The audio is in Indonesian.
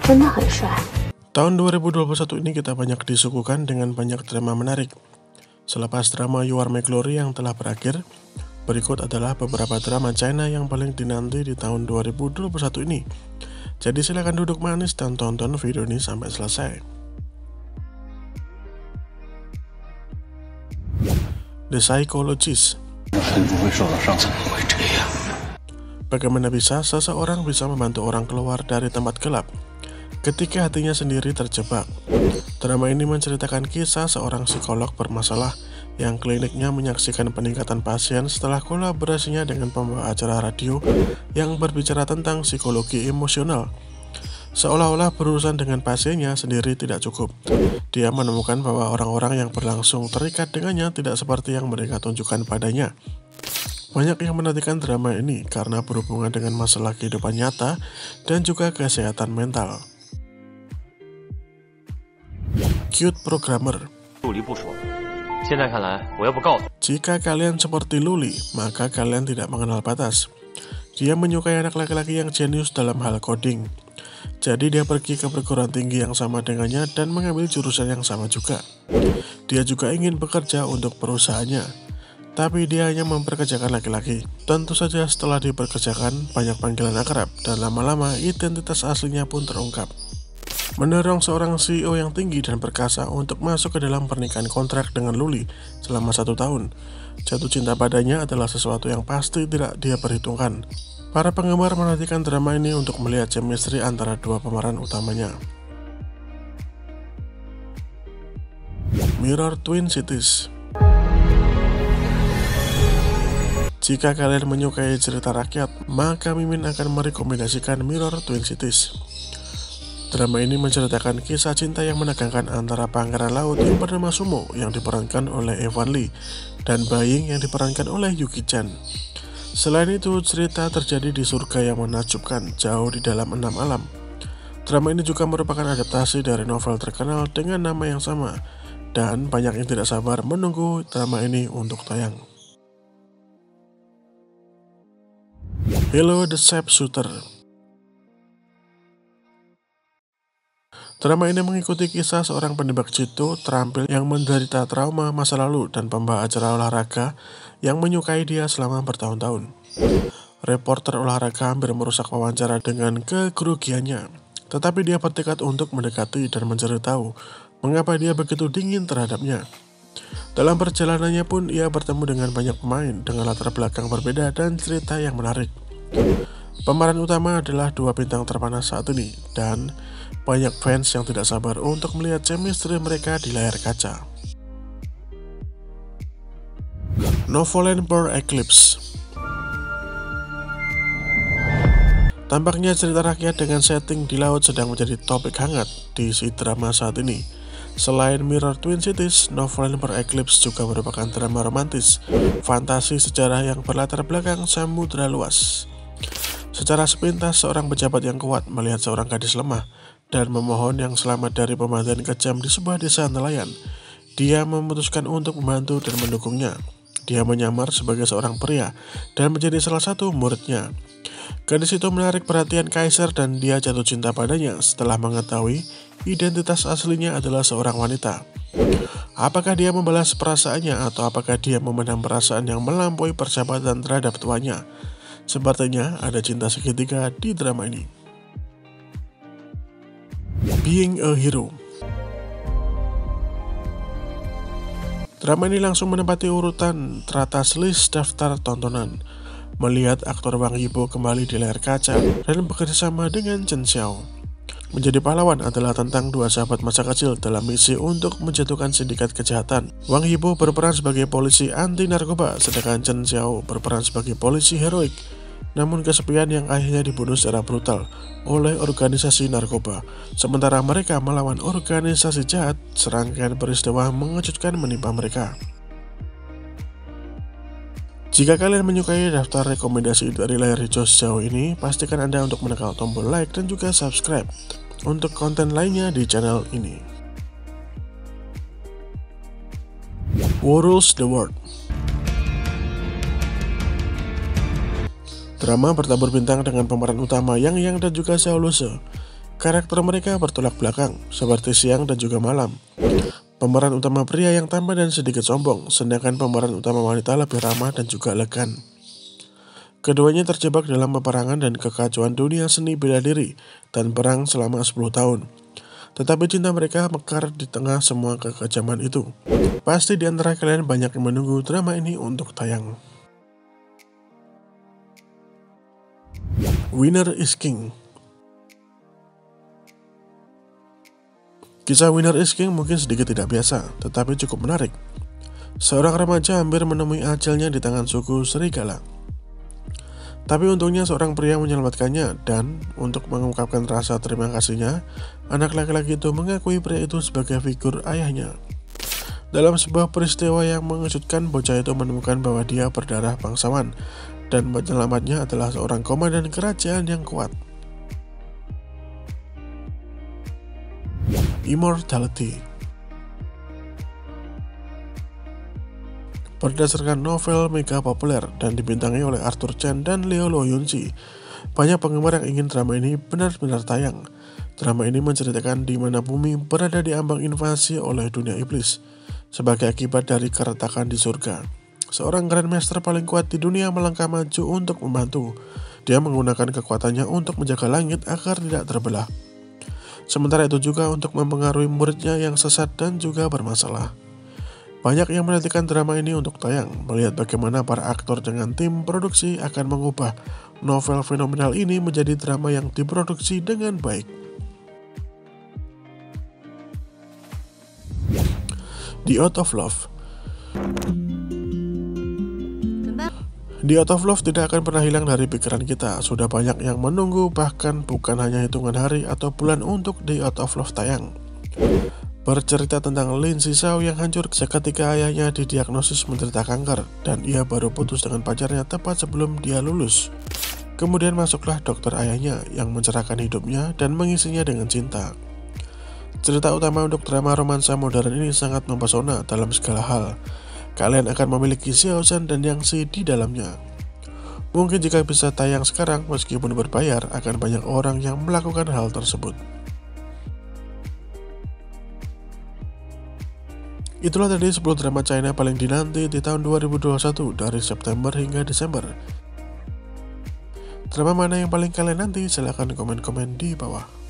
真的很帅。 Tahun 2021 ini kita banyak disuguhkan dengan banyak drama menarik. Selepas drama You Are My Glory yang telah berakhir, berikut adalah beberapa drama China yang paling dinanti di tahun 2021 ini. Jadi silakan duduk manis dan tonton video ini sampai selesai. The Psychologist. Bagaimana bisa seseorang bisa membantu orang keluar dari tempat gelap ketika hatinya sendiri terjebak? Drama ini menceritakan kisah seorang psikolog bermasalah yang kliniknya menyaksikan peningkatan pasien setelah kolaborasinya dengan pembawa acara radio yang berbicara tentang psikologi emosional. Seolah-olah berurusan dengan pasiennya sendiri tidak cukup. Dia menemukan bahwa orang-orang yang berlangsung terikat dengannya tidak seperti yang mereka tunjukkan padanya. Banyak yang menantikan drama ini karena berhubungan dengan masalah kehidupan nyata dan juga kesehatan mental. Cute Programmer. Jika kalian seperti Luli, maka kalian tidak mengenal batas. Dia menyukai anak laki-laki yang jenius dalam hal coding. Jadi dia pergi ke perguruan tinggi yang sama dengannya dan mengambil jurusan yang sama juga. Dia juga ingin bekerja untuk perusahaannya, tapi dia hanya memperkerjakan laki-laki. Tentu saja setelah diperkerjakan, banyak panggilan akrab, dan lama-lama identitas aslinya pun terungkap. Mendorong seorang CEO yang tinggi dan perkasa untuk masuk ke dalam pernikahan kontrak dengan Luli selama 1 tahun. Jatuh cinta padanya adalah sesuatu yang pasti tidak dia perhitungkan. Para penggemar menantikan drama ini untuk melihat chemistry antara dua pemeran utamanya. Mirror Twin Cities. Jika kalian menyukai cerita rakyat, maka Mimin akan merekomendasikan Mirror Twin Cities. Drama ini menceritakan kisah cinta yang menegangkan antara pangeran laut yang bernama Sumo yang diperankan oleh Evan Lee dan Baying yang diperankan oleh Yuki Chan. Selain itu, cerita terjadi di surga yang menakjubkan jauh di dalam 6 alam. Drama ini juga merupakan adaptasi dari novel terkenal dengan nama yang sama, dan banyak yang tidak sabar menunggu drama ini untuk tayang. Hello the Sharpshooter. Drama ini mengikuti kisah seorang penembak jitu terampil yang menderita trauma masa lalu dan pembawa acara olahraga yang menyukai dia selama bertahun-tahun. Reporter olahraga hampir merusak wawancara dengan kegrogiannya, tetapi dia bertekad untuk mendekati dan mencari tahu mengapa dia begitu dingin terhadapnya. Dalam perjalanannya pun ia bertemu dengan banyak pemain dengan latar belakang berbeda dan cerita yang menarik. Pemeran utama adalah 2 bintang terpanas saat ini, dan banyak fans yang tidak sabar untuk melihat chemistry mereka di layar kaca. Novoland Per Eclipse. Tampaknya cerita rakyat dengan setting di laut sedang menjadi topik hangat di si drama saat ini. Selain Mirror Twin Cities, Novoland Per Eclipse juga merupakan drama romantis, fantasi sejarah yang berlatar belakang samudra luas. Secara sepintas, seorang pejabat yang kuat melihat seorang gadis lemah dan memohon yang selamat dari pemandian kejam di sebuah desa nelayan. Dia memutuskan untuk membantu dan mendukungnya. Dia menyamar sebagai seorang pria dan menjadi salah satu muridnya. Gadis itu menarik perhatian kaisar dan dia jatuh cinta padanya setelah mengetahui identitas aslinya adalah seorang wanita. Apakah dia membalas perasaannya atau apakah dia memendam perasaan yang melampaui persahabatan terhadap tuannya? Sepertinya ada cinta segitiga di drama ini. Being a Hero. Drama ini langsung menempati urutan teratas list daftar tontonan. Melihat aktor Wang Yibo kembali di layar kaca dan bekerjasama dengan Chen Xiao. Menjadi pahlawan adalah tentang 2 sahabat masa kecil dalam misi untuk menjatuhkan sindikat kejahatan. Wang Yibo berperan sebagai polisi anti narkoba, sedangkan Chen Xiao berperan sebagai polisi heroik. Namun kesepian yang akhirnya dibunuh secara brutal oleh organisasi narkoba. Sementara mereka melawan organisasi jahat, serangkaian peristiwa mengejutkan menimpa mereka. Jika kalian menyukai daftar rekomendasi dari layar hijau sejauh ini, pastikan Anda untuk menekan tombol like dan juga subscribe untuk konten lainnya di channel ini. Who Rules the World. Drama bertabur bintang dengan pemeran utama Yang dan juga Xiao Luce. Karakter mereka bertolak belakang, seperti siang dan juga malam. Pemeran utama pria yang tampan dan sedikit sombong, sedangkan pemeran utama wanita lebih ramah dan juga elegan. Keduanya terjebak dalam peperangan dan kekacauan dunia seni bela diri dan perang selama 10 tahun. Tetapi cinta mereka mekar di tengah semua kekejaman itu. Pasti di antara kalian banyak yang menunggu drama ini untuk tayang. Winner is King. Kisah Winner is King mungkin sedikit tidak biasa, tetapi cukup menarik. Seorang remaja hampir menemui ajalnya di tangan suku serigala. Tapi untungnya seorang pria menyelamatkannya, dan untuk mengungkapkan rasa terima kasihnya, anak laki-laki itu mengakui pria itu sebagai figur ayahnya. Dalam sebuah peristiwa yang mengejutkan, bocah itu menemukan bahwa dia berdarah bangsawan, dan penyelamatnya adalah seorang komandan kerajaan yang kuat. Immortality. Berdasarkan novel mega populer dan dibintangi oleh Arthur Chen dan Leo Lo Yun-si, banyak penggemar yang ingin drama ini benar-benar tayang. Drama ini menceritakan di mana bumi berada di ambang invasi oleh dunia iblis sebagai akibat dari keretakan di surga. Seorang Grandmaster paling kuat di dunia melangkah maju untuk membantu. Dia menggunakan kekuatannya untuk menjaga langit agar tidak terbelah. Sementara itu juga untuk mempengaruhi muridnya yang sesat dan juga bermasalah. Banyak yang menantikan drama ini untuk tayang, melihat bagaimana para aktor dengan tim produksi akan mengubah novel fenomenal ini menjadi drama yang diproduksi dengan baik. The Out of Love. The Out of Love tidak akan pernah hilang dari pikiran kita. Sudah banyak yang menunggu, bahkan bukan hanya hitungan hari atau bulan untuk The Out of Love tayang. Bercerita tentang Lin Sisao yang hancur seketika ayahnya didiagnosis menderita kanker, dan ia baru putus dengan pacarnya tepat sebelum dia lulus. Kemudian masuklah dokter ayahnya yang mencerahkan hidupnya dan mengisinya dengan cinta. Cerita utama untuk drama romansa modern ini sangat mempesona dalam segala hal. Kalian akan memiliki Xiao Zhan dan Yang Si di dalamnya. Mungkin jika bisa tayang sekarang meskipun berbayar, akan banyak orang yang melakukan hal tersebut. Itulah tadi 10 drama China paling dinanti di tahun 2021 dari September hingga Desember. Drama mana yang paling kalian nanti? Silahkan komen-komen di bawah.